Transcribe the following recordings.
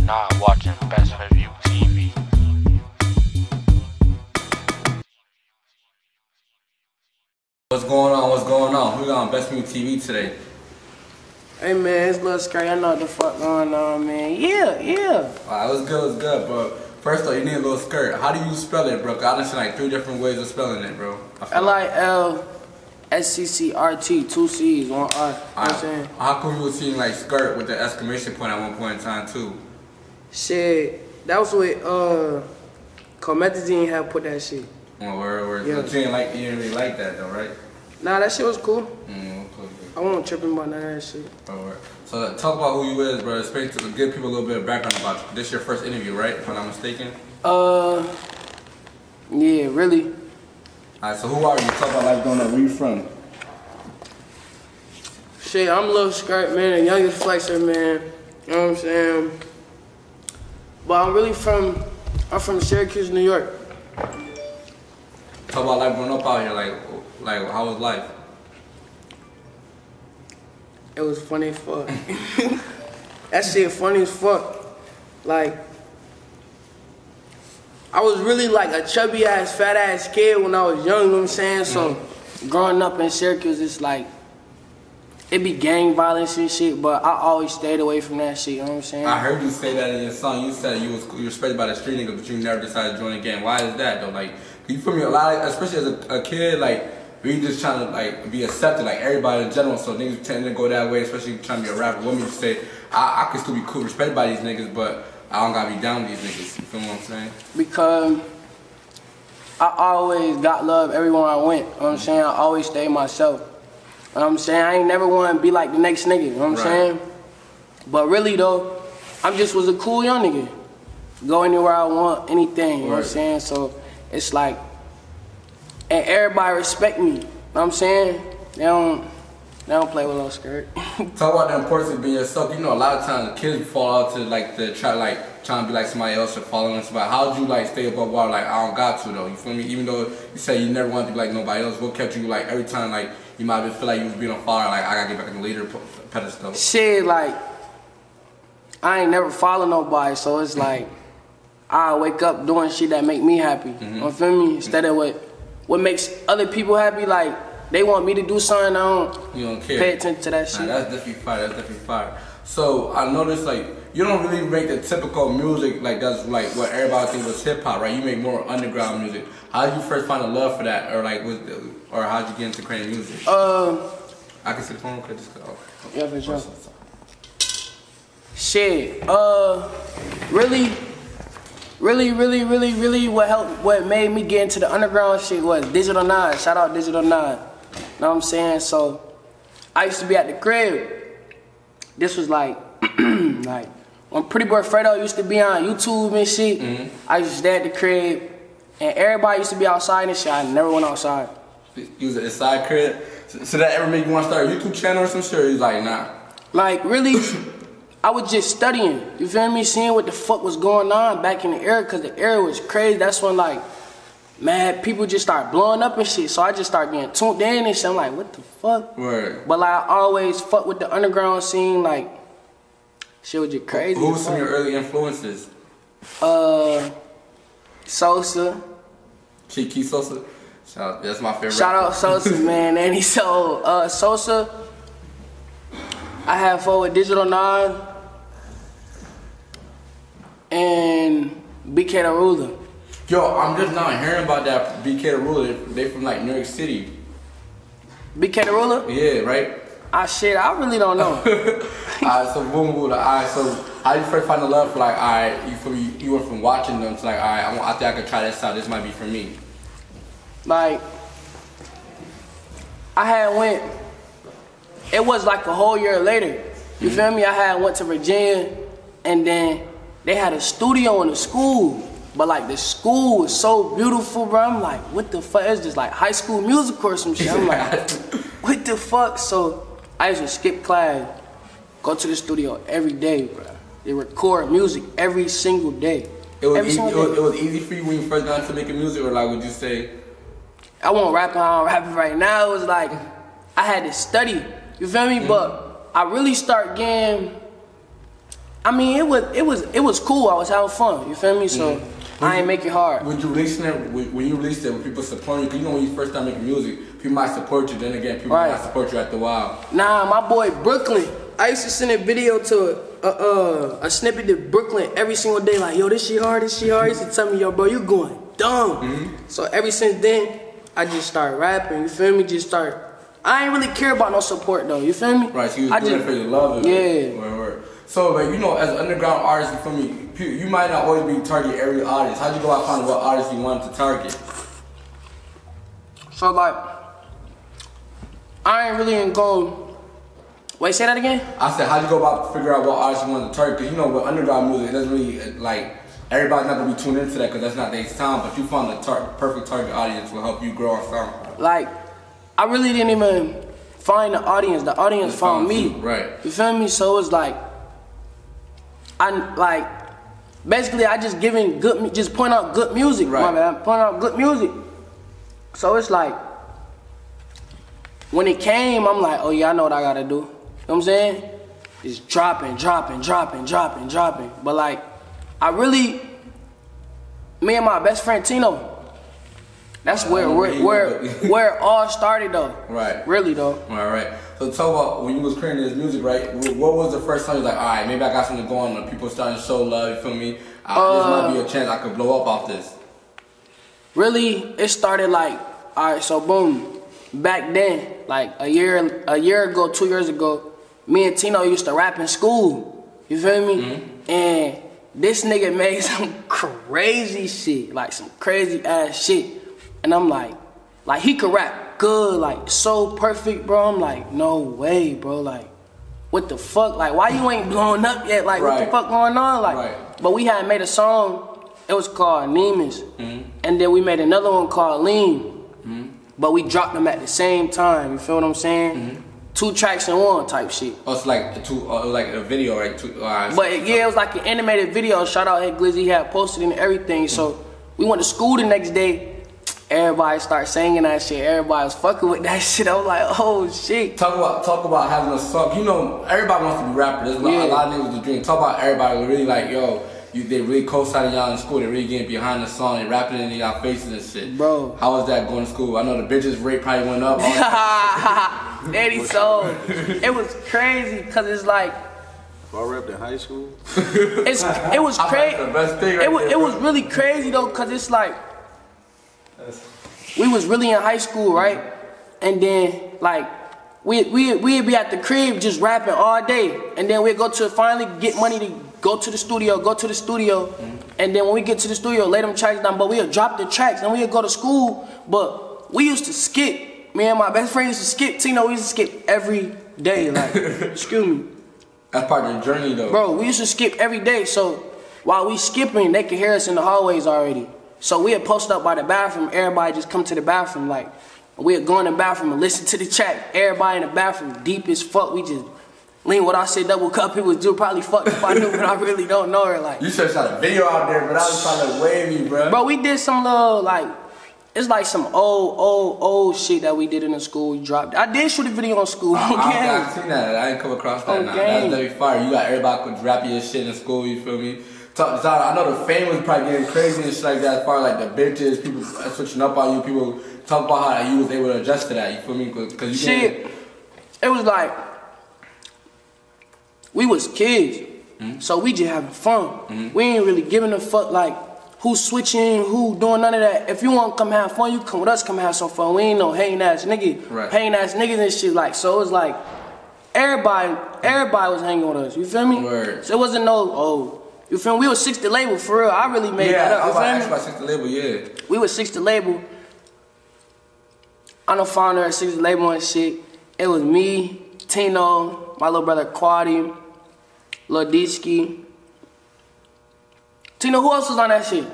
not watching Best for View TV. What's going on? What's going on? We got on Best View TV today. Hey man, it's Lil Sccrt. I know what the fuck going on, man. Yeah. Alright, what's good, bro. First though, you need Lil Sccrt. How do you spell it, bro? 'Cause I done seen like 3 different ways of spelling it, bro. LILSCCRT, 2 C's, 1 R. You know what I'm saying? How come you was seeing like skirt with the exclamation point at one point in time too? Shit, that was with Comethazine had put that shit. Oh, word. Yeah. But you didn't really like that though, right? Nah, that shit was cool. Cool. I wasn't tripping about none of that shit. Alright. So talk about who you is, bro. Explain to give people a little bit of background about you. This your first interview, right? If I'm not mistaken. Yeah, really. Alright, so who are you? Talk about life going on. Where you from? Shit, I'm Lil Sccrt, man, the youngest flexer, man. You know what I'm saying? But I'm from Syracuse, New York. Talk about life growing up out here, like how was life? It was funny as fuck. That shit funny as fuck. Like, I was really like a chubby ass, fat ass kid when I was young, you know what I'm saying? So, growing up in Syracuse, it's like, it be gang violence and shit, but I always stayed away from that shit, you know what I'm saying? I heard you say that in your song. You said you were respected by the street nigga, but you never decided to join a gang. Why is that though? Like, you feel me? A lot, especially as a kid, like, we just trying to like be accepted, like everybody in general. So niggas tend to go that way, especially trying to be a rapper. Women just say, I can still be cool, respected by these niggas, but I don't gotta be down with these niggas. You feel what I'm saying? Because I always got love everywhere I went. You know what I'm saying? I always stayed myself. You know what I'm saying? I ain't never want to be like the next nigga. You know what I'm saying? But really though, I just was a cool young nigga. Go anywhere I want, anything. You know what I'm saying? So it's like, and everybody respect me. You know what I'm saying? They don't play with Lil Sccrt. Talk about the importance of being yourself. You know, a lot of times kids fall out to like trying to be like somebody else or following somebody. How did you like stay above water? Like, I don't got to though. You feel me? Even though you say you never want to be like nobody else, what kept you like every time like you might have feel like you was being on fire? Like, I gotta get back in the leader pedestal. Shit, like I ain't never follow nobody, so it's like I wake up doing shit that make me happy. You feel me? Instead of what makes other people happy, like they want me to do something, you don't care. Pay attention to that shit. Nah, that's definitely fire. So I noticed like you don't really make the typical music like that's like what everybody thinks was hip hop, right? You make more underground music. How did you first find a love for that, or like or how did you get into creating music? I can see the phone. Okay, just go. Yeah, for sure. Shit. Really, what made me get into the underground shit was Digital 9. Shout out Digital 9. Know what I'm saying? So, I used to be at the crib. This was like, like when Pretty Boy Fredo used to be on YouTube and shit. I used to stay at the crib, and everybody used to be outside and shit. I never went outside. You was inside crib. So that ever made you want to start a YouTube channel or some shit? Or you was like, nah. Like really. I was just studying, you feel me, seeing what the fuck was going on back in the era, because the era was crazy. That's when, like, man, people just start blowing up and shit, so I just started getting tuned in and shit. I'm like, what the fuck? Word. But, like, I always fuck with the underground scene, like, shit was just crazy. Who was some of your early influences? Sosa. Key Sosa? That's my favorite. Shout out Sosa, man. Nanny. So, Sosa, I had fun with Digital 9. And BK the Ruler. Yo, I'm just not hearing about that BK the Ruler. They from like New York City. BK the Ruler? Yeah, right? Shit, I really don't know. Alright, so boom, alright, so how you first find the love for like, alright, you feel me, you went from watching them to like, alright, I think I could try this out, this might be for me. Like, it was like a whole year later. You feel me? I went to Virginia, and then they had a studio in the school, but like the school was so beautiful, bro. I'm like, what the fuck? It's just like High School Musical or some shit. I'm like, what the fuck? So I used to skip class, go to the studio every day, bro. They record music every single day. It was easy for you when you first got into making music, or like would you say? I won't rap how I'm rapping right now. It was like I had to study. You feel me? But I really start getting I mean, it was cool. I was having fun. You feel me? So I ain't make it hard. When you releasing it, when you released it, when people support you, 'cause you know when you first start making music, people might support you. Then again, people might support you after a while. Nah, my boy Brooklyn. I used to send a video to a snippet to Brooklyn every single day. Like, yo, this shit hard, this shit hard. He used to tell me, yo, bro, you going dumb. So ever since then, I just started rapping. You feel me? Just start. I ain't really care about no support though. You feel me? Right. So you was doing it for your love. Yeah. Word. So like you know, as an underground artist, you feel me? You might not always be target every audience. How'd you go out finding what artists you wanted to target? So like, I ain't really in go. Wait, say that again? I said, how'd you go about figure out what artists you wanted to target? Because you know, with underground music, it doesn't really, like, everybody's not going to be tuned into that because that's not their sound, but you found the perfect target audience will help you grow on sound. Like, I really didn't even find the audience found me. Right. You feel me? So it's like, basically I just just point out good music, right. My man, point out good music. So it's like, when it came, I'm like, oh yeah, I know what I gotta do. You know what I'm saying? It's dropping. But like, me and my best friend Teno, that's where it all started though. Right. Really though. All right. So talk about when you was creating this music, right? What was the first time you was like, all right, maybe I got something going on. People starting to show love. You feel me? This might be a chance I could blow up off this. Really, it started like, all right. So boom. Back then, like a year ago, 2 years ago, me and Teno used to rap in school. You feel me? And this nigga made some crazy shit, like some crazy ass shit. And I'm like he could rap good, like so perfect, bro. I'm like, no way, bro. Like, what the fuck? Like, why you ain't blown up yet? Like, what the fuck going on? Like, but we had made a song. It was called Nemus, and then we made another one called Lean. But we dropped them at the same time. You feel what I'm saying? 2 tracks in one type shit. Oh, it's like like a video, right? But yeah, it was like an animated video. Shout out Head Glizzy, he had posted and everything. So we went to school the next day. Everybody started singing that shit. Everybody was fucking with that shit. I was like, oh shit. Talk about having a song. You know, everybody wants to be rapper. There's a lot of niggas with the dream. Talk about everybody really like, yo. They really co-signing y'all in school. They really getting behind the song. They rapping in y'all faces and shit. Bro. How was that going to school? I know the bitches rate probably went up. Daddy soul. It was crazy because it's like. If I rapped in high school? It was crazy. It was really crazy though because it's like. We was really in high school, right? And then like. We'd be at the crib just rapping all day. And then we'd go to finally get money to go to the studio. And then when we get to the studio, lay them tracks down. But we'd drop the tracks and we'd go to school. But we used to skip. Me and my best friend used to skip. Teno, we used to skip every day. Like, excuse me. That's part of the journey though. Bro, we used to skip every day. So while we skipping, they could hear us in the hallways already. So we'd post up by the bathroom. Everybody just come to the bathroom like. We'd go in the bathroom and listen to the track. Everybody in the bathroom, deep as fuck. We just lean. What I said, double cup. It was dude probably fucked if I knew, but I really don't know her. Like, you should have shot a video out there, but I was trying to wavy, bro. Bro, we did some little like, it's like some old shit that we did in the school. We dropped. I did shoot a video on school. I've seen that. I didn't come across that. Now. That's very fire. You got everybody could rap your shit in school. You feel me? I know the fame was probably getting crazy and shit like that. As far as like the bitches, people switching up on you, people. Talk about how you was able to adjust to that, you feel me? Cause you shit, it was like, we was kids, so we just having fun. We ain't really giving a fuck like who's switching, who doing none of that. If you want to come have fun, you come with us, come have some fun. We ain't no hating ass niggas, hating ass niggas and shit like. So it was like, everybody was hanging with us, you feel me? Word. So it wasn't no, you feel me? We was 60 label for real. I really made that up, you feel me? Yeah, I was about 60 label, yeah. We was 60 label. I'm the founder of 60 label and shit. It was me, Teno, my little brother Quadi, Lil Sccrt. Teno, who else was on that shit?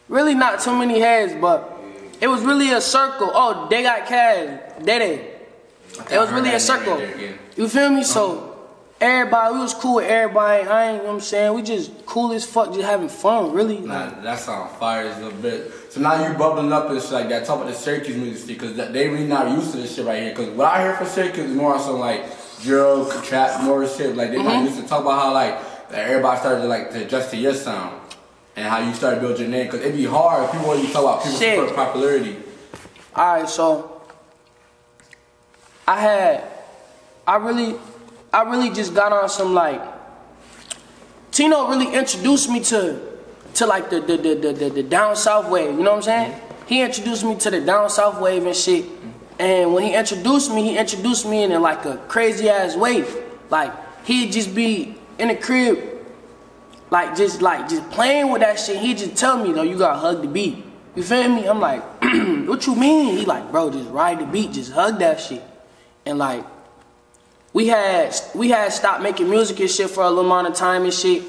Really not too many heads, but it was really a circle. Oh, they got cash. It was really a circle. You feel me? So everybody, we was cool with everybody. You know what I'm saying? We just cool as fuck, just having fun, really. Nah, that sound fire as a little bit. So now you bubbling up and shit like that. Talk about the Syracuse music, because they really not used to this shit right here. Because what I hear from Syracuse is more so like drill, trap, more shit. Like they used to talk about how like everybody started to adjust to your sound and how you started building your name. Cause it'd be hard. People want you to talk about people's first popularity. Alright, so I really just got on some like Teno really introduced me to like the down south wave, you know what I'm saying? He introduced me to the down south wave and shit. And when he introduced me in like a crazy ass wave. Like he'd just be in the crib, just playing with that shit. He'd just tell me, though, you gotta hug the beat. You feel me? I'm like, what you mean? He like, bro, just ride the beat, just hug that shit. And like, we had stopped making music and shit for a little amount of time and shit.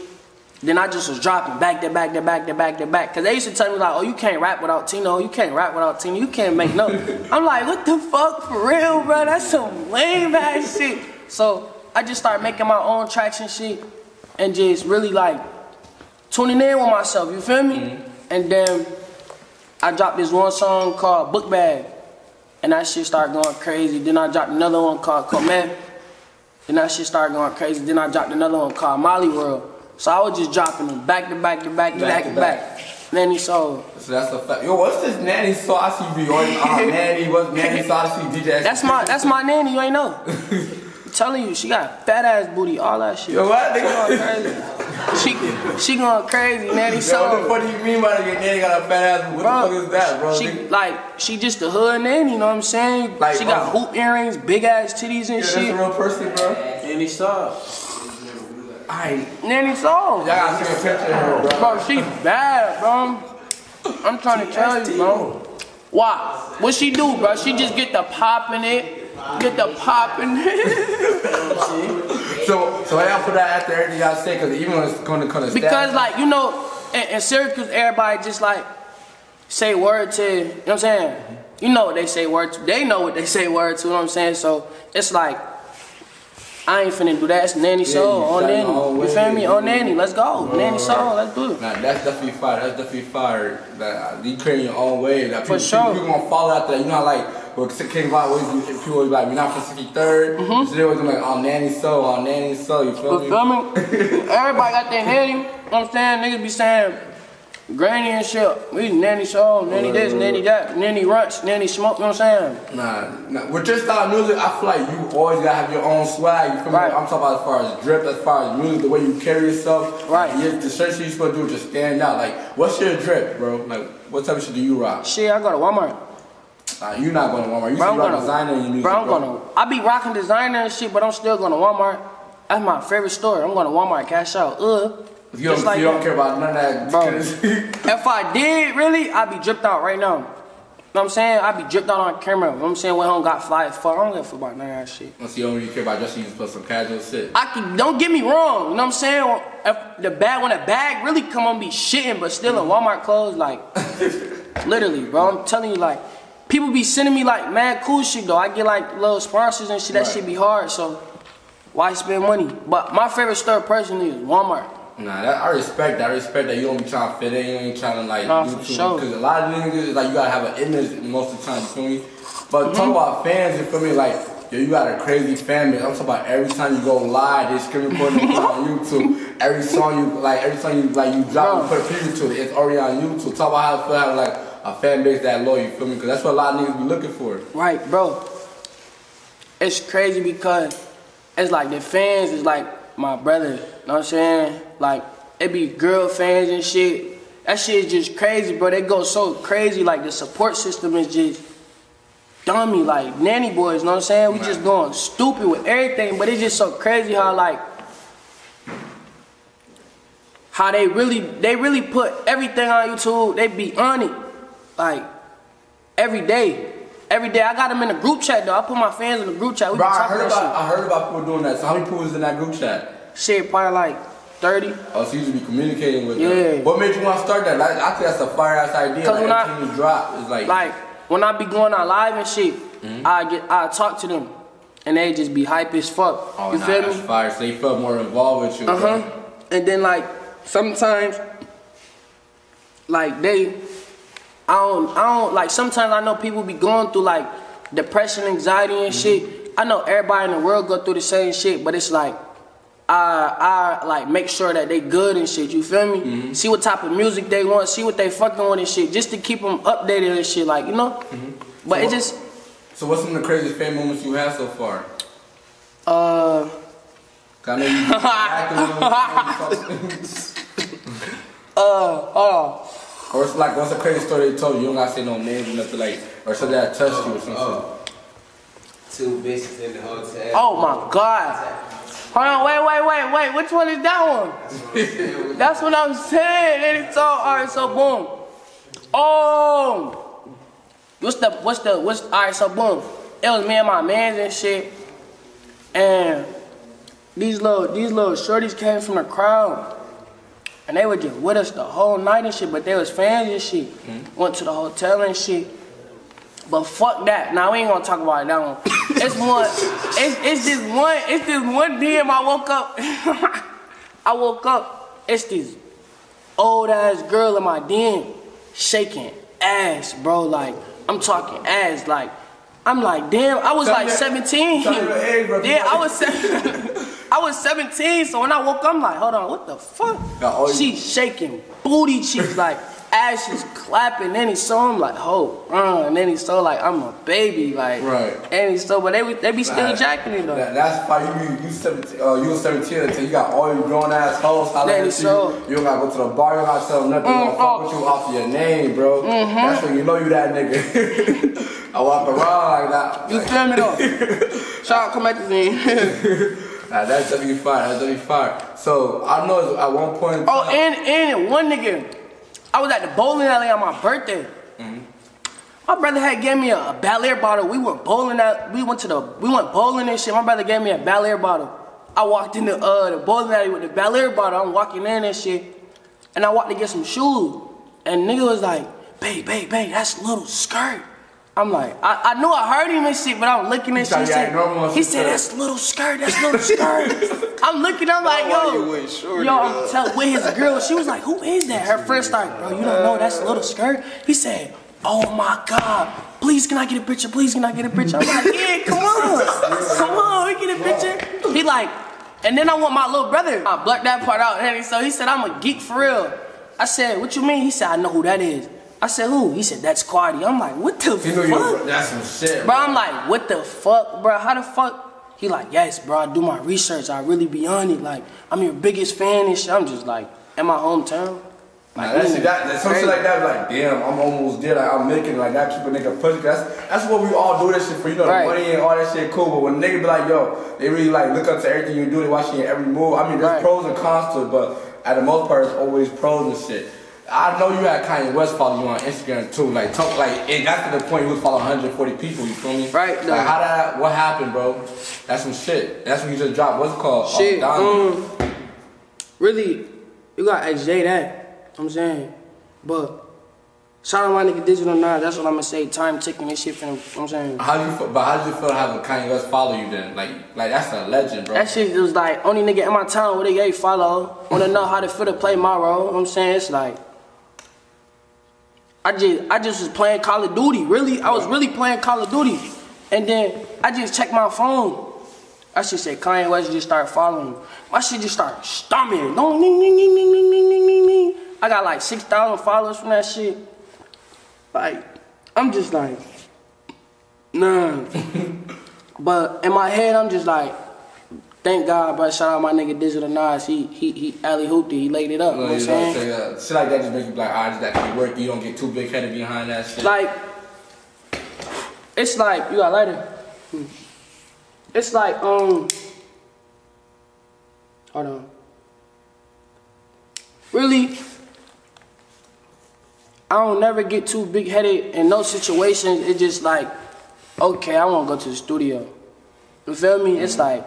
Then I just was dropping back to back to back to back to back. Cause they used to tell me like, oh, you can't rap without Teno, you can't rap without Teno, you can't make no. I'm like, what the fuck, for real, bro? That's some lame ass shit. So I just started making my own tracks and shit and just really like tuning in with myself, you feel me? And then I dropped this one song called Book Bag. And that shit started going crazy. Then I dropped another one called Command. Then that shit started going crazy. Then I dropped another one called Molly World. So I was just dropping them back to back to back to back to back. Nanny Soul. So that's a fact. Yo, what's this Nanny Soul? I see you on Nanny. What's Nanny Soul? I see DJ. That's my nanny. You ain't know. I'm telling you, she got fat ass booty, all that shit. Yo, what? She going crazy. She going crazy, Nanny Soul. What the fuck do you mean by your nanny got a fat ass booty? What the fuck is that, bro? She just a hood nanny, you know what I'm saying? Like, she got hoop earrings, big ass titties and shit. That's a real person, bro. Nanny Soul. Nanny Soul. Y'all gotta see a picture of her, bro. Bro, she bad, bro. I'm trying to tell you, bro. Why? What she do, bro? She just get the pop in it. Get the pop in it. So why y'all put that after everything y'all say? Cause even when it's gonna kind of because like, you know, in Syracuse, everybody just like say word to, you know what I'm saying? You know what they say word to. They know what they say word to, you know what I'm saying? So it's like, I ain't finna do that. It's Nanny Soul on Nanny. You feel me? On Nanny. Let's go. Nanny Soul. Let's do it. Nah, that's definitely fire. That's definitely fire. That you creating your own way. That for sure. People gonna follow after that. You know, like with King Block, people be like, we're not from 63rd. So they was like, on Nanny Soul, on Nanny Soul. You feel me? Everybody got their Nanny. You know what I'm saying? Niggas be saying Granny and shit. We Nanny Soul, Nanny this, Nanny that, Nanny Runch, Nanny Smoke, you know what I'm saying? Nah. With your style of music, I feel like you always gotta have your own swag. You feel me? I'm talking about as far as drip, as far as music, the way you carry yourself. Right. The shit you're supposed to do is just stand out. Like, what's your drip, bro? Like, what type of shit do you rock? Shit, I go to Walmart. You not going to Walmart. You see rock designer in your music, bro. I be rocking designer and shit, but I'm still going to Walmart. That's my favorite store. I'm going to Walmart, cash out. You don't care about none of that. Bro, if I did, really, I'd be dripped out right now. You know what I'm saying? I'd be dripped out on camera. You know what I'm saying? When home got fly as fuck. I don't give a fuck about none of that shit. So you don't really care about just using some casual shit? Don't get me wrong. You know what I'm saying? If when the bag really come on be shitting, but still in Walmart clothes, like, literally, bro. I'm telling you, like, people be sending me, like, mad cool shit, though. I get, like, little sponsors and shit. That shit be hard, so why spend money? But my favorite store personally is Walmart. Nah, I respect that. I respect that you don't be trying to fit in. You ain't trying to like do too sure. Because a lot of niggas is like you gotta have an image most of the time. You feel me? But talk about fans. You feel me? Like yo, you got a crazy fan base. I'm talking about every time you go live, they screen recording on YouTube. Every song you drop, you put a preview to it. It's already on YouTube. Talk about how it feel to have like a fan base that loyal. You feel me? Because that's what a lot of niggas be looking for. Right, bro. It's crazy because it's like the fans is like my brother. You know what I'm saying? Like, it be girl fans and shit. That shit is just crazy, bro. They go so crazy. Like, the support system is just dummy. Like, nanny boys, you know what I'm saying? We just going stupid with everything. But it's just so crazy how, like, how they really put everything on YouTube. They be on it. Like, every day. Every day. I got them in a group chat, though. I put my fans in the group chat. We bro, I heard about people doing that. So how many people was in that group chat? Shit, probably like 30. Oh, so you used to be communicating with them. What made you want to start that? I think that's a fire-ass idea. Like, when everything you drop is like when I be going out live and shit, I talk to them, and they just be hype as fuck. Oh, you feel me? That's fire. So they felt more involved with you. Bro. And then like sometimes, like I don't like. Sometimes I know people be going through like depression, anxiety, and shit. I know everybody in the world go through the same shit, but it's like, I like make sure that they good and shit, you feel me? See what type of music they want, see what they fucking want and shit, just to keep them updated and shit, like, you know? But so it just... So what's some of the craziest fan moments you had so far? Hold on. Or it's like, what's a crazy story they told you? You don't gotta say no names or nothing, like, or something that touched you or something. 2 bitches in the hotel. Oh my God. Hold on, wait. Which one is that one? That's what I'm saying. And it's all, alright, so boom. Oh. Alright, so boom. It was me and my mans and shit. And these little shorties came from the crowd. And they were just with us the whole night and shit, but they was fans and shit. Went to the hotel and shit. But fuck that. Now we ain't gonna talk about that one. It's this one DM I woke up. It's this old ass girl in my DM shaking ass, bro. Like, I'm talking ass. Like, I'm like, damn, I was like 17. Yeah, I was 17, so when I woke up, I'm like, hold on, what the fuck? She's shaking booty cheeks, like, ass is clapping. Then he saw him like, and then he saw like, I'm a baby, like, and he saw, but they be still jacking it though. That's why you 17, you was 17 until you got all you grown ass hoes. You don't gotta go to the bar, you don't gotta tell them nothing. They gonna fuck with you off of your name, bro. That's when you know you that nigga. I walk around like that. You feel me though? Shout out, come back to me. That's definitely fire. So I know at one point. And one nigga, I was at the bowling alley on my birthday. My brother had gave me a Bel Air bottle. We went bowling and shit. My brother gave me a Bel Air bottle. I walked in the bowling alley with the Bel Air bottle. I'm walking in and shit, and I walked to get some shoes. And nigga was like, babe, that's Lil Sccrt. I'm like, I knew I heard him and shit, but I'm looking and shit. He said, that's Lil Sccrt, that's Lil Sccrt. I'm looking, I'm like, I'm telling with his girl. She was like, who is that? Her friend started, bro, you don't know that's Lil Sccrt? He said, oh my God, please can I get a picture? Please can I get a picture? I'm like, yeah, come on, we get a picture. He like, and then I want my little brother. I blacked that part out, and so he said, I'm a geek for real. I said, what you mean? He said, I know who that is. I said, who? He said, that's Cardi. I'm like, what the fuck? That's some shit, bro. I'm like, what the fuck, bro? How the fuck? He like, yes, bro, I do my research. I really be on it. Like, I'm your biggest fan and shit. I'm just like, in my hometown. Like, that's some shit like that, like, damn, I'm almost there. Like, I'm making like that, keep a nigga pushing. That's what we all do this shit for, you know, the money and all that shit cool. But when nigga be like, yo, they really like look up to everything you do, they watching your every move. I mean, there's pros and cons to it, but at the most part, it's always pros and shit. I know you had Kanye West follow you on Instagram too. Like, it got to the point you was following 140 people, you feel me? Right. Like, what happened, bro? That's some shit. That's when you just dropped, what's it called? Shit, really, you gotta ask Jay that, you know what I'm saying? But, shout out my nigga Digital Nine, that's what I'm gonna say, time ticking this shit for him, you know what I'm saying? How did you feel having Kanye West follow you then? Like that's a legend, bro. That shit was like, only nigga in my town where they gave follow, wanna know how to feel to play my role, you know what I'm saying? It's like, I just was playing Call of Duty, really. I was really playing Call of Duty. And then I just checked my phone. I should say Kanye West just started following me. My shit just started stomping. I got like 6,000 followers from that shit. Like, I'm just like, nah. But in my head, I'm just like, thank God, bro. Shout out my nigga Digital Nas. He alley-hooped it. He laid it up. You know what I'm saying? Shit like that just makes you like, alright, that can work. You don't get too big-headed behind that shit. Like, it's like, you got a lighter? It's like, hold on. Really, I don't never get too big-headed in those situations. It's just like, okay, I want to go to the studio. You feel me? It's like,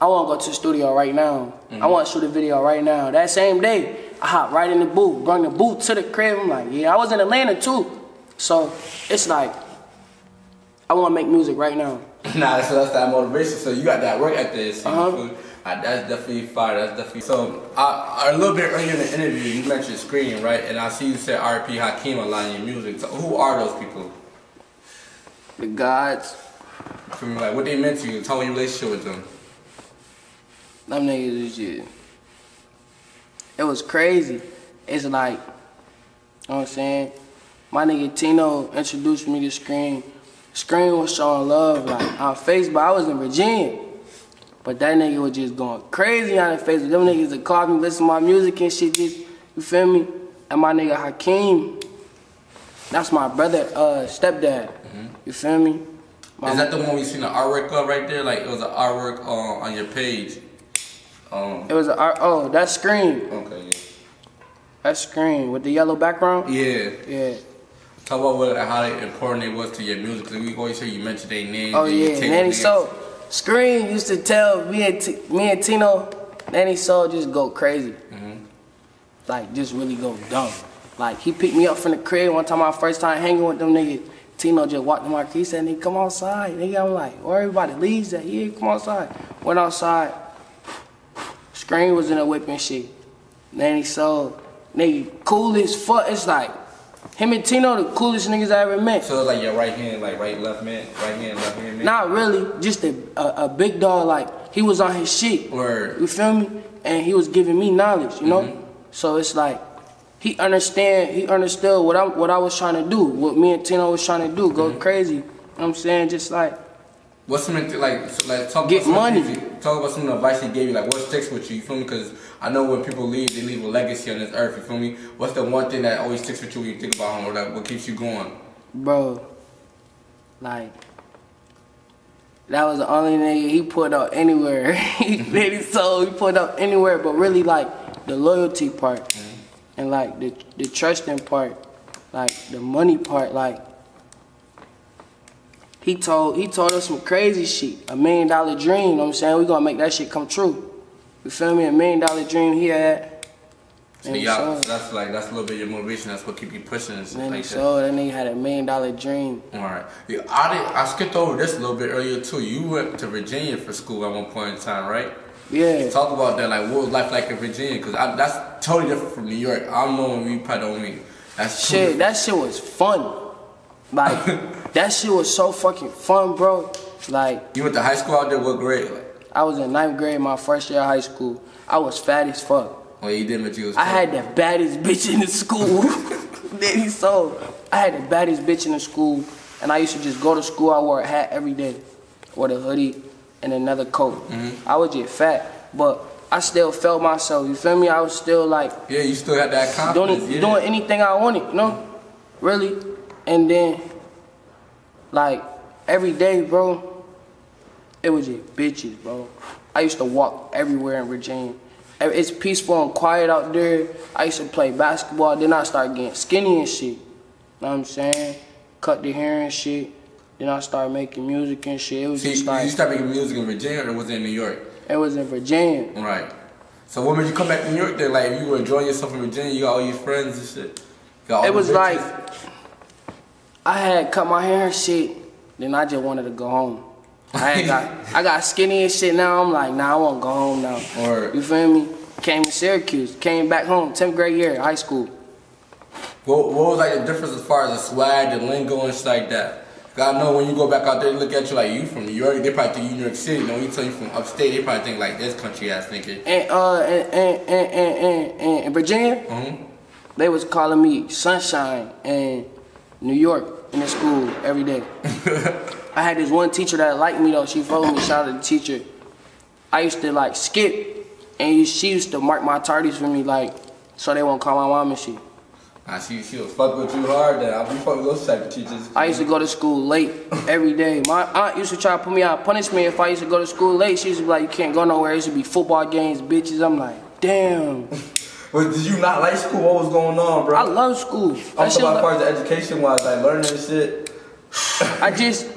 I want to go to the studio right now. I want to shoot a video right now. That same day, I hopped right in the booth, brought the booth to the crib. I'm like, yeah, I was in Atlanta too. So it's like, I want to make music right now. Nah, so that's that motivation. So you got that work ethic. So that's definitely fire. That's definitely. So a little bit earlier in the interview, you mentioned Scream, right? And I see you said R.P. Hakeem a lot in your music. So who are those people? The gods. Feel me? Like what they meant to you? Tell me your relationship with them. Them niggas was just, it was crazy. It's like, you know what I'm saying? My nigga Teno introduced me to Scream. Scream was showing love like on Facebook. I was in Virginia. But that nigga was just going crazy on Facebook. Them niggas that called me, listen to my music and shit, just, you feel me? And my nigga Hakeem, that's my brother, stepdad. You feel me? Is that the one we seen the artwork of right there? Like it was an artwork on your page. It was oh, that's Scream. Okay, yeah. That's Scream with the yellow background? Yeah. Yeah. Talk about how important it was to your music, because we always hear you mention their names. Oh yeah, Nanny. So Scream used to tell me and Teno, Nanny Soul just go crazy. Like just really go dumb. Like he picked me up from the crib one time, my first time hanging with them niggas. Teno just walked in my crib, he said, nigga, come outside. Nigga, I'm like, where everybody leaves at? Yeah, come outside. Went outside. Scream was in a whip and shit. Nanny Soul, nigga, cool as fuck. It's like, him and Teno, the coolest niggas I ever met. So it's like your right hand, like left hand, left hand man? Not really, just a big dog, like, he was on his shit. Word. You feel me? And he was giving me knowledge, you know? So it's like, he understood what I was trying to do, what me and Teno was trying to do, go crazy. You know what I'm saying? Just like, what's something talk get about money. Talk about some of the advice he gave you, like what sticks with you, you feel me? Because I know when people leave, they leave a legacy on this earth, you feel me? What's the one thing that always sticks with you when you think about him, or like what keeps you going? Bro, like, that was the only nigga he put up anywhere. He put up anywhere, but really like the loyalty part and like the trusting part, like the money part, like he told us some crazy shit, $1 million dream, you know what I'm saying? We gonna make that shit come true. You feel me? $1 million dream he had. So yeah, that's a little bit of your motivation. That's what keep you pushing and shit like that. So that nigga had $1 million dream. All right. Yeah, I skipped over this a little bit earlier too. You went to Virginia for school at one point in time, right? Yeah. Talk about that. Like, what was life like in Virginia? Because that's totally different from New York. I don't know when you probably don't mean. That's shit. That shit was fun. Like, that shit was so fucking fun, bro. Like, you went to high school out there. What grade? Like, I was in 9th grade, my first year of high school. I was fat as fuck. Oh, you did, but you was. I had the baddest bitch in the school. I had the baddest bitch in the school, and I used to just go to school. I wore a hat every day, wore the hoodie and another coat. I was just fat, but I still felt myself. You feel me? I was still like, yeah, you still had that confidence. Doing anything I wanted, you know, really. And then, like every day, bro, it was just bitches, bro. I used to walk everywhere in Virginia. It's peaceful and quiet out there. I used to play basketball. Then I started getting skinny and shit. Know what I'm saying? Cut the hair and shit. Then I started making music and shit. It was just like... You started making music in Virginia, or was it in New York? It was in Virginia. Right. So when did you come back to New York then? Like, if you were enjoying yourself in Virginia, you got all your friends and shit? It was like... I had cut my hair and shit. Then I just wanted to go home. I got skinny and shit now. I'm like, nah, I want to go home now. Or, you feel me? Came to Syracuse. Came back home. 10th grade year, high school. What was like the difference as far as the swag, the lingo and shit like that? Cause I know when you go back out there, they look at you like you from New York. They probably think you New York City. You know, when you tell you from upstate, they probably think like this country ass nigga. And in Virginia, they was calling me Sunshine in New York in the school every day. I had this one teacher that liked me though. She followed me. Shout out to the teacher. I used to like skip, and she used to mark my tardies for me, like so they won't call my mom and shit. She was fucking with you hard. Then I'll be fucking with those type of teachers. I used to go to school late every day. My aunt used to try to put me out punishment if I used to go to school late. She used to be like, "You can't go nowhere." It used to be football games, bitches. I'm like, damn. But did you not like school? What was going on, bro? I love school. I'm talking about as far as the education wise, like learning and shit. I just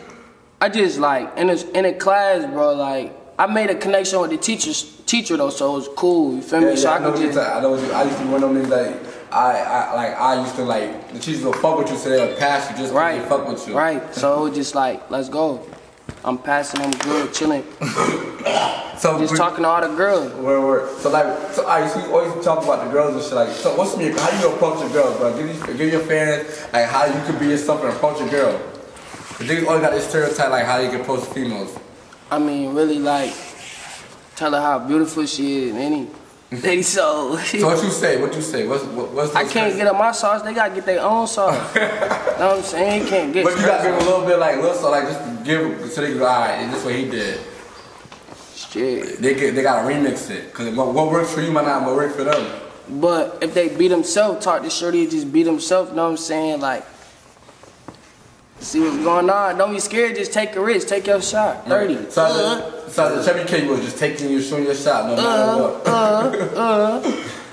like in a class, bro. Like I made a connection with the teacher though, so it was cool. You feel me? So I know what I used to be one of them niggas like I used to like the teachers will fuck with you, so they'll pass you just because they fuck with you. Right. So it was just like, let's go. I'm passing them good, chilling. So just talking to all the girls. So I used to always talk about the girls and shit. Like, so how you approach a girl, bro? Give your fans like how you could be yourself and approach a girl. But niggas always got this stereotype like how they can approach females. I mean, really like, tell her how beautiful she is, Nanny. Lady soul. So what you say? What you say? What's I can't get up my sauce. They gotta get their own sauce. You know what I'm saying? You can't get. But you gotta give them a little bit like Lil Sccrrt, like just give so they can go, alright, and this is what he did. Shit. They gotta remix it. Cause what works for you might not work for them. But if they beat themselves, talk to shorty, just beat themselves, you know what I'm saying? Like, see what's going on. Don't be scared, just take a risk, take your shot. 30. So the Chevy K was just taking you, shooting your shot no matter what.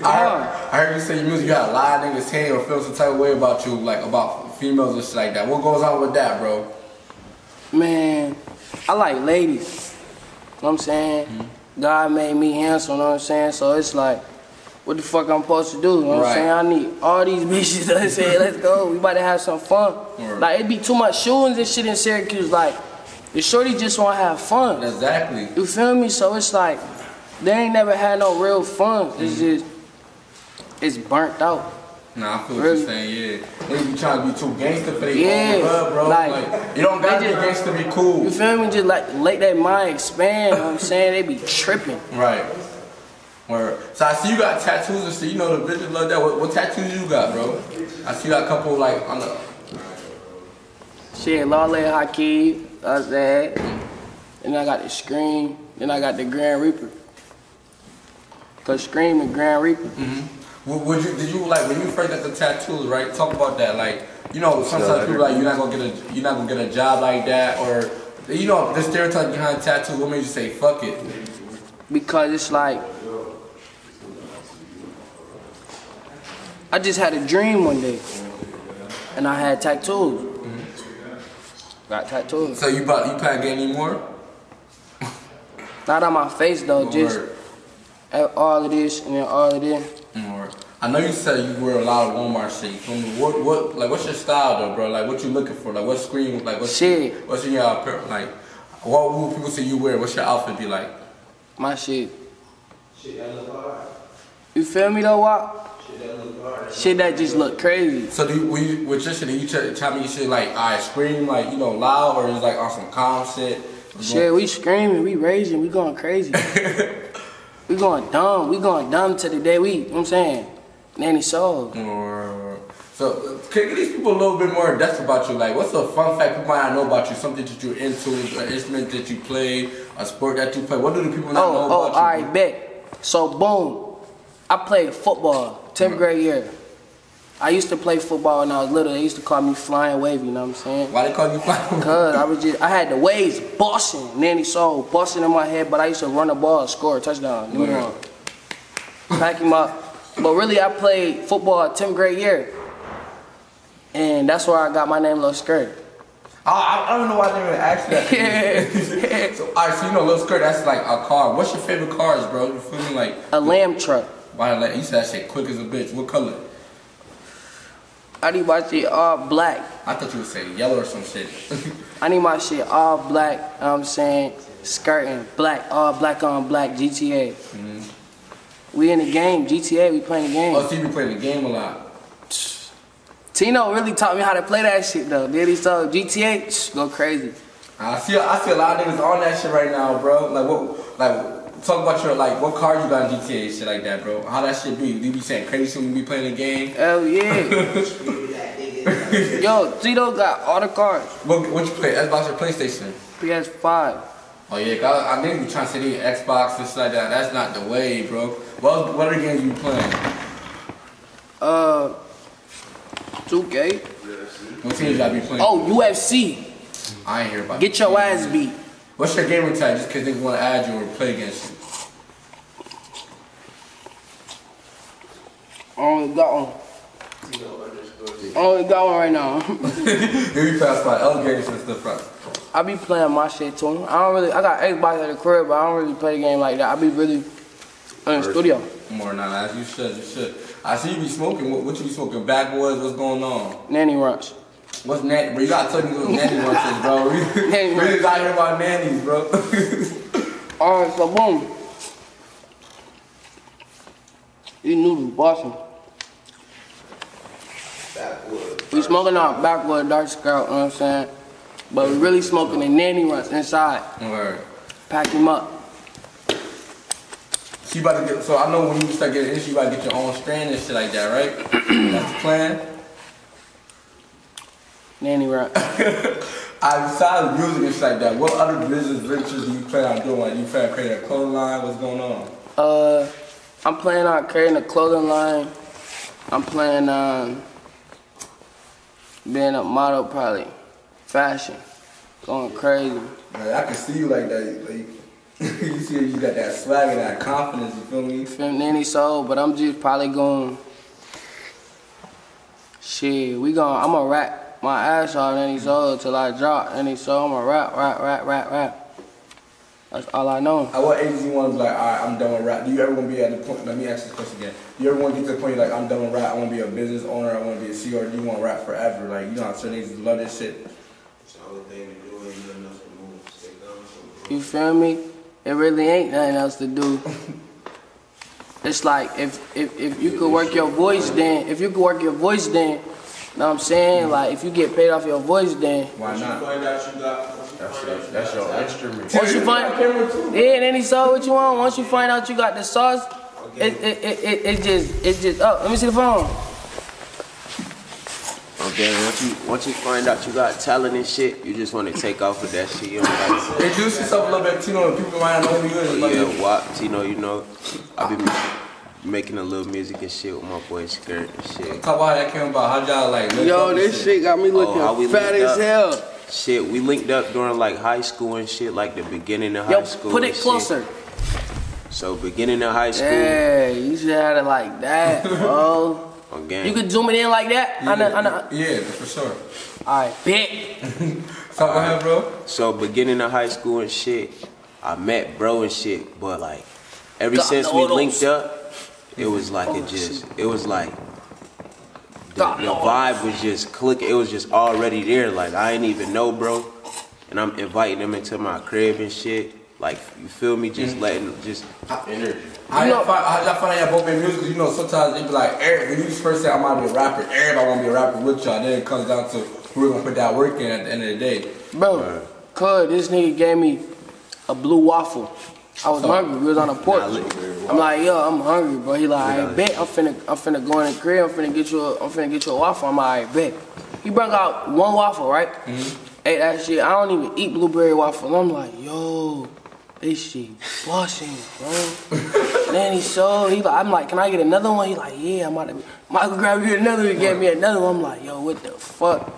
I heard you say your music, you had a lot of niggas saying or feel some type of way about you, like about females and shit like that. What goes on with that, bro? Man, I like ladies. You know what I'm saying? God made me handsome, you know what I'm saying? So it's like, what the fuck I'm supposed to do? You know what I'm saying? I need all these bitches that say, let's go, we about to have some fun. Like, it be too much shootings and shit in Syracuse. Like, the shorty just want to have fun. Exactly. You feel me? So it's like, they ain't never had no real fun. It's just, it's burnt out. Nah, I feel what you're saying, yeah. They be trying to be too gangster for their own blood, bro. Like, you don't gotta be gangster to be cool. You feel me? Just like, let that mind expand, you know what I'm saying? They be tripping. Right. Word. So I see you got tattoos and shit. You know the bitches love that. What tattoos you got, bro? I see you got a couple like on the. Shit, Lale Hakeem, that's that. Then I got the Scream. Then I got the Grand Reaper. Cause Scream and Grand Reaper. Did you like when you first got the tattoos, right? Talk about that. Like, you know, sometimes people like you're not gonna get a job like that, or you know the stereotype behind tattoos. What made you say fuck it? Because it's like, I just had a dream one day, and I had tattoos. Got tattoos. So you plan to get any more? Not on my face though, just all of this and then all of this. I know you said you wear a lot of Walmart shit. You feel me? What's your style though, bro? Like, what you looking for? Like, what screen? Like, what's in your like? What will people say you wear? What's your outfit be like? My shit. You feel me though, what? Shit that just look crazy. So with your shit, do you tell me you shit like scream like, you know, loud, or is like on some calm shit? Shit, we screaming, we raging, we going crazy. We going dumb to the day we, you know what I'm saying? Nanny soul. So can you give these people a little bit more depth about you? Like, what's a fun fact people might not know about you? Something that you're into, an instrument that you play, a sport that you play. What do the people not know about you? Alright, bet. So boom, I played football, 10th grade year. I used to play football when I was little. They used to call me Flying Wavy, you know what I'm saying? Why they call you Flying Wavy? Cause I had the waves busting, Nanny soul busting in my head, but I used to run the ball, score a touchdown. You know, pack him up. But really, I played football 10th grade year, and that's where I got my name, Lil Sccrtt. I don't know why they even asked that. So, alright, so you know Lil Sccrtt, that's like a car. What's your favorite cars, bro? You feel me? Like a lamb truck. Why? You said that shit quick as a bitch. What color? I need my shit all black. I thought you would say yellow or some shit. I need my shit all black, you know what I'm saying? Skirting, black, all black on black, GTA. We in the game, GTA, we playing the game. Oh, so you be playing the game a lot. Teno really taught me how to play that shit though. Did he? So GTA, go crazy. I see a lot of niggas on that shit right now, bro. Talk about your, like, what car you got in GTA and shit like that, bro. How that shit be? You be saying crazy when you be playing the game? Hell yeah. Yo, Tito got all the cars. What you play? Xbox or PlayStation? PS5. Oh yeah, I think you trying to say they Xbox and shit like that. That's not the way, bro. What other games you playing? 2K. What teams y'all be playing? Oh, UFC. I ain't hear about Get your ass beat. What's your gamer tag? Just because they want to add you or play against you. I only got one. I only got one right now. Here you pass by elevators and stuff, right? I be playing my shit too. I got Xbox at the crib, but I don't really play the game like that. I be really in the studio. More than that, you should. I see you be smoking. What you be smoking? Backwoods? What's going on? Nanny Ranch. What's Nanny? Bro, you gotta tell me what Nanny Ranch is, bro. We really got here about nannies, bro. Alright, so boom. These noodles busting. Backwoods. We smoking out Backwoods Dark Scout, you know what I'm saying? But we really smoking the Nanny runs inside. Word. Pack him up. So you about to get, so I know when you start getting into, you about to get your own strain and shit like that, right? That's the plan? Nanny run. Besides music and shit like that, what other business ventures do you plan on doing? Like, you plan on creating a clothing line? What's going on? I'm planning on creating a clothing line. I'm planning on being a model, probably. Fashion. Going crazy. Man, I can see you like that. Like, you see you got that swag and that confidence, you feel me? Feel Nanny soul, but I'm just probably going. Shit, I'm gonna rap my ass off Nanny soul till I drop Nanny soul. I'm gonna rap. That's all I know. At what age do you want to be like, alright, I'm done with rap? Do you ever want to be at the point, let me ask this question again. Do you ever want to get to the point like, I'm done with rap, I want to be a business owner, I want to be a CEO, or do you want to rap forever? Like, you know how certain niggas love this shit. It's the only thing to do and nothing else to move. Stay down. You feel me? It really ain't nothing else to do. It's like if you could work your voice, then you know what I'm saying? Like if you get paid off your voice, then Why not? Find out you got. That's your instrument. once you find Nanny soul what you want. Once you find out you got the sauce, it's just up. Let me see the phone. Okay, once you find out you got talent and shit, you just want to take off with that shit. You don't gotta Introduce yourself a little bit, Teno, and people might not know who you is. yeah, WAP, Teno, you know, I be making a little music and shit with my boy Sccrt and shit. Talk about how that came about. How y'all like? Yo, this shit got me looking how we fat linked as up. hell. Shit, we linked up during like high school and shit, like the beginning of high school. Put it and shit. closer. So beginning of high school. Yeah, you should have it like that, bro. Again. You could zoom it in like that? Yeah, for sure. Alright, bet. Talk about bro. So beginning of high school and shit, I met bro and shit, but like ever since we linked up, it was like the vibe was just clicking. It was just already there. Like I ain't even know bro, and I'm inviting him into my crib and shit. Like you feel me? Just letting energy. How y'all find out y'all both made music? You know, sometimes they be like, when you first say I might be a rapper, everybody want to be a rapper with y'all. Then it comes down to who we're gonna put that work in at the end of the day. Bro, cuz this nigga gave me a blue waffle. I was hungry. We was on the porch. I'm like, yo, I'm hungry, bro. He like, I bet I'm finna go in the crib. I'm finna get you a waffle. I'm like, I bet. He brought out one waffle, right? Ate that shit. I don't even eat blueberry waffle. I'm like, yo, this shit busting, bro. Then he showed. I'm like, can I get another one? He like, yeah, I might grab you another one. He gave me another one. I'm like, yo, what the fuck?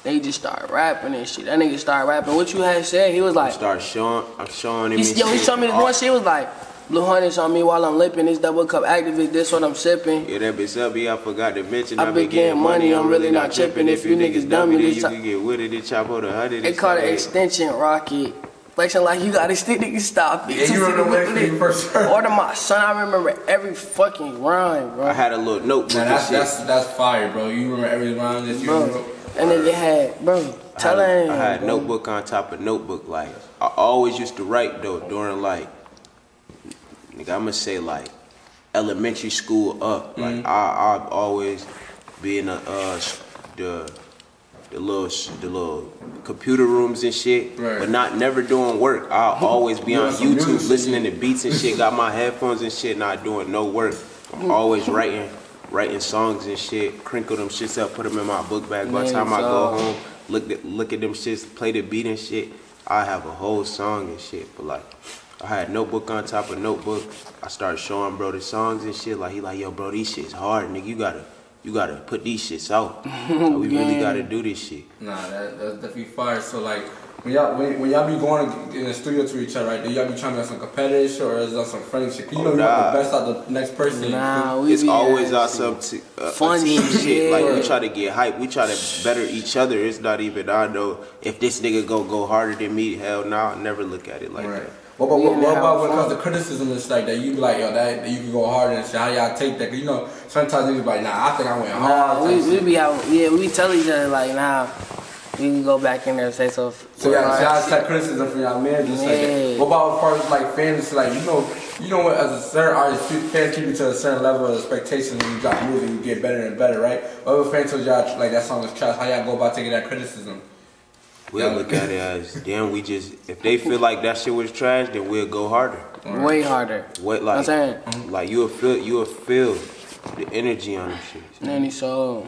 They just started rapping and shit. That nigga started rapping. What you had said, he was like, I'm showing him. He showed me this one shit. He was like, Blue Hundreds on me while I'm lipping. This double cup activist. This what I'm sipping. Yeah, that bitch up. I forgot to mention. I been getting money. I'm really not tripping. If you niggas dummy, then you can get with it. Chop out 100. They call it extension rocket. Flexing like you got a stick, nigga, stop it. Yeah, you remember when you first heard? Order my son, I remember every fucking rhyme, bro. I had a little notebook. Man, that's fire, bro. You remember every rhyme that you wrote? And then they had, bro, tell him. I had notebook on top of notebook. Like, I always used to write, though, during, like, nigga, I'ma say, like, elementary school up. Like, I've always been the little computer rooms and shit, but never doing work. I'll always be on YouTube listening to beats and shit, got my headphones and shit, not doing no work. I'm always writing songs and shit, crinkle them shits up, put them in my book bag. By the time I go home, look at them shits, play the beat and shit, I have a whole song and shit. But like, I had notebook on top of notebook. I started showing bro the songs and shit. Like he like, yo bro, these shit's hard, nigga. You gotta put these shits out. Like, we really gotta do this shit. Nah, that's definitely fire. So like, when y'all be going in the studio to each other, right? Do y'all be trying to have some competitive shit or is that some friendly shit? Cause you know you want the best out of the next person. Nah, it's always out some funny shit. Like we try to get hype. We try to better each other. It's not even I know if this nigga go harder than me. Hell nah, I never look at it like that. What about when it comes to criticism and shit like that? You be like, yo, that you can go harder and shit. How y'all take that? Cause you know sometimes niggas be like, nah, I think I went hard. We tell each other like, nah, we can go back in there and say so. So y'all take criticism from y'all man, just like that. What about as far as like fans? Like you know what? As a certain artist, fans keep you to a certain level of expectation. When you drop music, you get better and better, right? What if fans told y'all like that song is trash? How y'all go about taking that criticism? We'll look at it as, then we just, if they feel like that shit was trash, then we'll go harder. Way harder. What, like, like you'll feel the energy on them shit. Nanny, so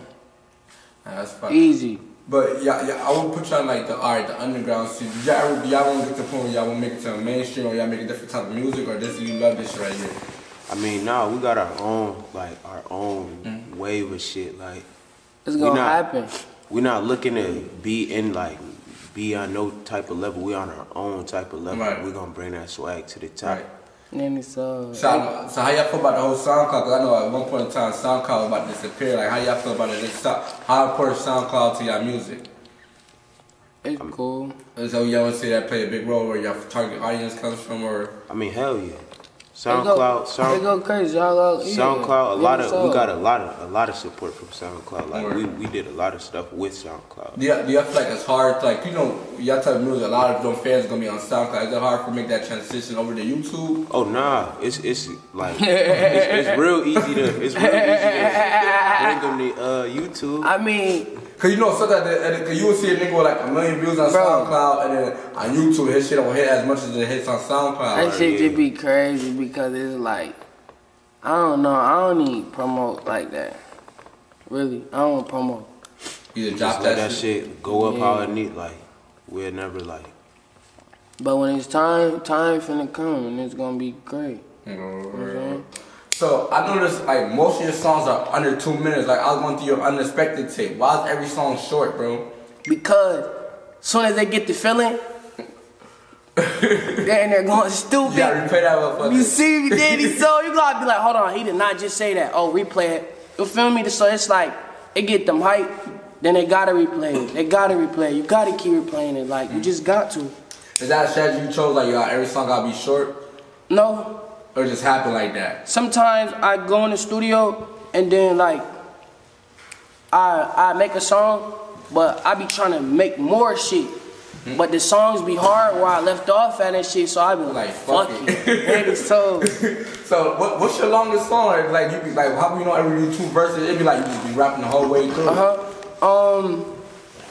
that's fine. easy. But yeah, I would put y'all like the underground scene. Do y'all want to get to the point where y'all want to make it to a mainstream, or y'all make a different type of music, or this you love this shit right here? I mean, nah, we got our own wave of shit. Like, it's gonna happen. We're not looking to be on no type of level. We on our own type of level. Right. We're gonna bring that swag to the top. Right. Nanny, so how y'all feel about the whole SoundCloud? Cause I know at one point in time SoundCloud was about to disappear. Like, how y'all feel about it? How important is SoundCloud to y'all music? it's cool. So y'all want to see that play a big role where y'all target audience comes from, or? I mean, hell yeah. They go crazy. Y'all SoundCloud, we got a lot of support from SoundCloud. Like we did a lot of stuff with SoundCloud. Do y'all feel like it's hard? Like, you know, y'all type of music, a lot of them fans gonna be on SoundCloud. Is it hard to make that transition over to YouTube? Oh nah, it's like it's real easy to bring them to YouTube. I mean, cause you know sometimes you will see a nigga with like 1 million views on SoundCloud, and then on YouTube his shit don't hit as much as it hits on SoundCloud. that shit just be crazy because it's like, I don't know, I don't need promote like that. Really, I don't promote. You just Just let that shit go up how it need. Like, we'll never like. But when it's time finna come and it's gonna be great. So I noticed like most of your songs are under 2 minutes. Like, I was going through your unexpected tape. Why is every song short, bro? Because as soon as they get the feeling, they're in there going stupid. You gotta replay that motherfucker. You see me, Daddy? So you gotta be like, hold on, he did not just say that. Oh, replay it. You feel me? So it's like, it get them hype, then they gotta replay it. They gotta replay it. You gotta keep replaying it. Like, you just got to. Is that a strategy you chose? Like, every song gotta be short? No. Or it just happen like that? Sometimes I go in the studio and then like, I make a song, but I be trying to make more shit. But the songs be hard where I left off at and shit, so I be like, fuck it. So what's your longest song? Like you be like, how you know every 2 verses? It be like you just be rapping the whole way through.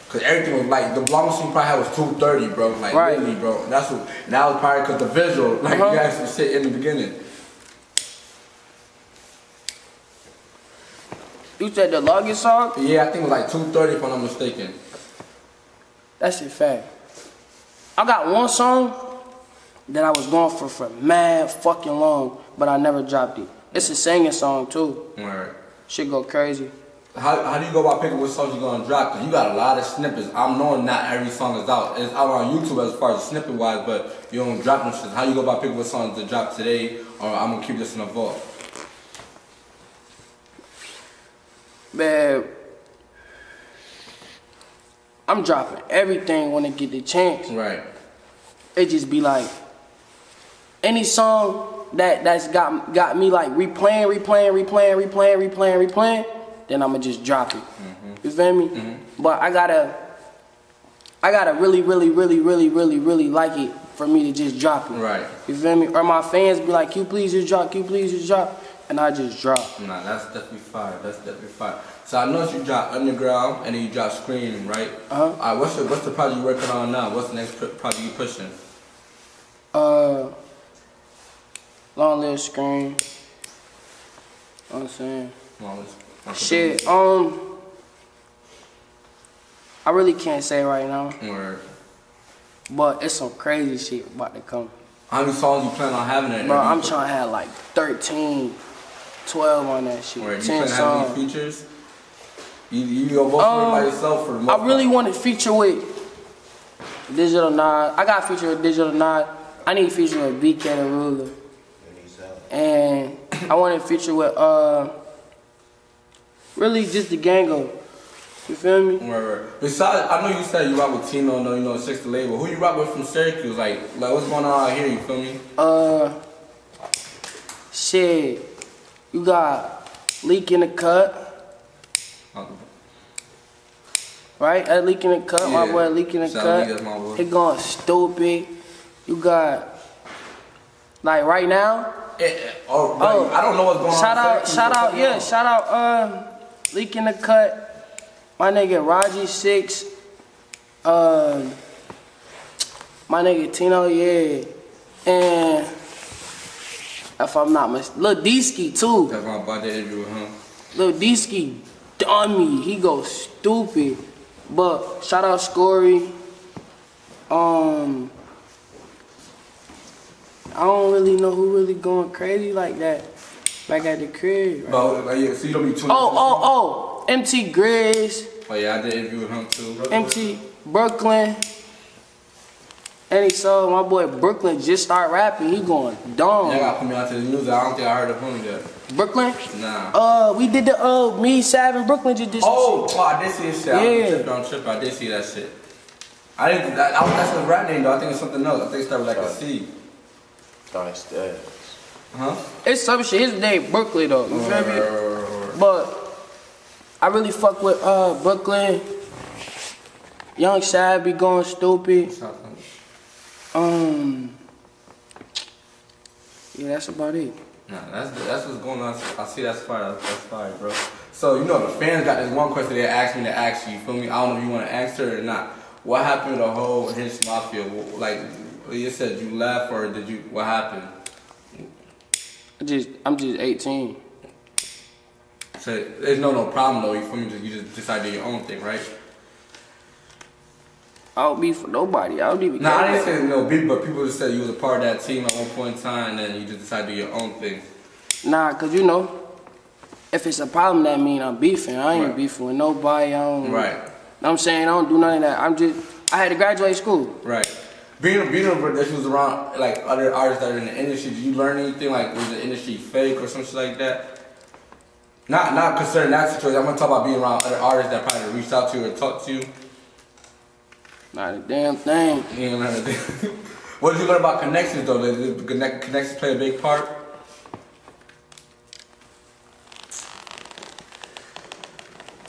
Cause everything was like, the longest one you probably had was 2:30, bro. Like really, bro. That was probably cause the visual, like you guys some shit in the beginning. You said the longest song? Yeah, I think it was like 2:30 if I'm not mistaken. That shit fact. I got one song that I was going for mad fucking long, but I never dropped it. It's a singing song too. Right. Shit go crazy. How do you go about picking what songs you're gonna drop? Cause you got a lot of snippets. I'm knowing not every song is out. It's out on YouTube as far as snippet wise, but you don't drop them shit. How you go about picking what songs to drop today, or I'm gonna keep this in the vault? Man, I'm dropping everything when I get the chance. Right. It just be like, any song that's got me like replaying, then I'ma just drop it. You feel me? But I gotta really like it for me to just drop it. Right. You feel me? Or my fans be like, "Can you please just drop? Can you please just drop?" And I just drop. Nah, that's definitely fire. That's definitely fire. So I noticed you drop Underground and then you drop Scream, right? Alright, what's the project you working on now? What's the next project you pushing? Long Live Scream. You know what I'm saying? Shit, I really can't say right now. Word. But it's some crazy shit about to come. How many songs you plan on having that? Bro, I'm trying to have like 13, 12 on that shit. Word. You 10 plan to have songs. any features? You go both by yourself for the most I really want to feature with Digital Nod. I got a feature with Digital Nod. I need to feature with BK the Ruler. And I want to feature with really just the Gango. You feel me? Right. Besides, I know you said you rock with Teno, you know, 6 the label. Who you rock with from Syracuse? Like what's going on out here? You feel me? Shit. You got Leak in the Cut. Right? That Leak in the Cut. Yeah. My boy Leak in the Cut. He going stupid. You got, like right now. I don't know what's going on. Shout out, Leak in the Cut. My nigga Raji 6. My nigga Teno, yeah. And if I'm not mistaken, Lil Sccrt too. That's my about to interview with him. Lil Sccrt, dummy. He goes stupid. But shout out Sccrt. I don't really know who really going crazy like that. Back at the crib. Right? But like, yeah, so you don't be 20. Oh, MT Grizz. Oh yeah, I did interview with him too. MT Brooklyn. And he saw my boy Brooklyn just start rapping. He going dumb. Yeah, I got put me onto the music. I don't think I heard of him yet. Brooklyn? Nah. We did the me, Sav, and Brooklyn just did some shit. Oh, I did see his shit. Yeah. I'm tripping. I did see that shit. I didn't. That's his rap name though. I think it's something else. I think it started with like a C. Nice, that. Huh? It's some shit. His name Brooklyn though. You feel me? But I really fuck with Brooklyn. Young Sav be going stupid. Yeah, that's about it. Nah, that's what's going on. I see that's fire. That's fire, bro. So you know the fans got this one question they asked me to ask you. You feel me? I don't know if you want to answer it or not. What happened to the whole Hinch Mafia? Like you said, you left or did you? What happened? I'm just 18. So there's no problem though. You feel me? You just decided to do your own thing, right? I don't be for nobody. I don't even. Nah, I didn't say no beef, but people just said you was a part of that team at one point in time, and then you just decided to do your own thing. Nah, cause you know, if it's a problem, that mean I'm beefing. I ain't beefing with nobody. I don't. Right. Know what I'm saying? I don't do none of that. I had to graduate school. Right. Being that you was around like other artists that are in the industry, did you learn anything? Like, was the industry fake or something like that? Not concerning that situation. I'm gonna talk about being around other artists that probably reached out to you or talked to you. Not a damn thing. You ain't learn a thing. What did you learn about connections though? Did connections play a big part?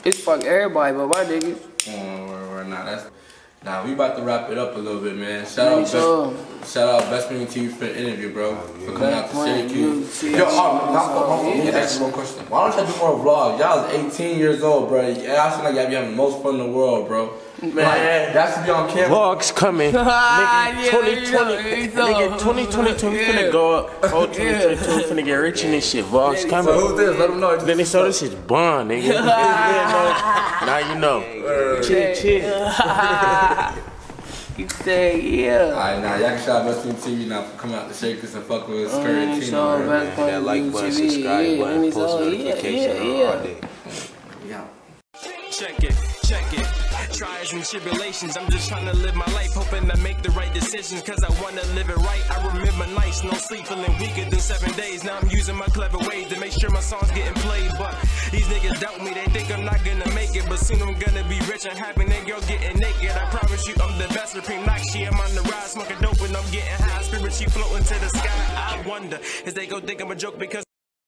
It's fuck everybody, but my niggas. Nah, we about to wrap it up a little bit, man. Shout out BestsPointOfViewTV for the interview, bro. For coming out to Syracuse. Yo, ask you one question. Why don't y'all do more vlogs? Y'all is 18 years old, bro. Y'all seem like y'all be having the most fun in the world, bro. Man, that should be on camera. Vlogs coming. Nigga, 2020. Nigga, 2022, we finna go up. Oh, 2022, we finna get rich in this shit. Vlogs coming. So who's this? Let them know. Then they saw this is Bond, nigga. Now you know. Chill. You say, yeah. Alright, now y'all can shout out BestsPointOfViewTV now for coming out to Syracuse and fuck with Sccrt and Teno. That like button, subscribe button, post notification all day. Yeah. Check it. Trials and tribulations, I'm just trying to live my life, hoping I make the right decisions, cause I wanna live it right. I remember nights, no sleep, feeling weaker than 7 days. Now I'm using my clever ways to make sure my songs getting played. But these niggas doubt me, they think I'm not gonna make it, but soon I'm gonna be rich and happy, and girl getting naked. I promise you I'm the best, Supreme Nakshi. I'm on the rise, smoking dope and I'm getting high. Spirit, she floating to the sky. I wonder, is they gon' think I'm a joke because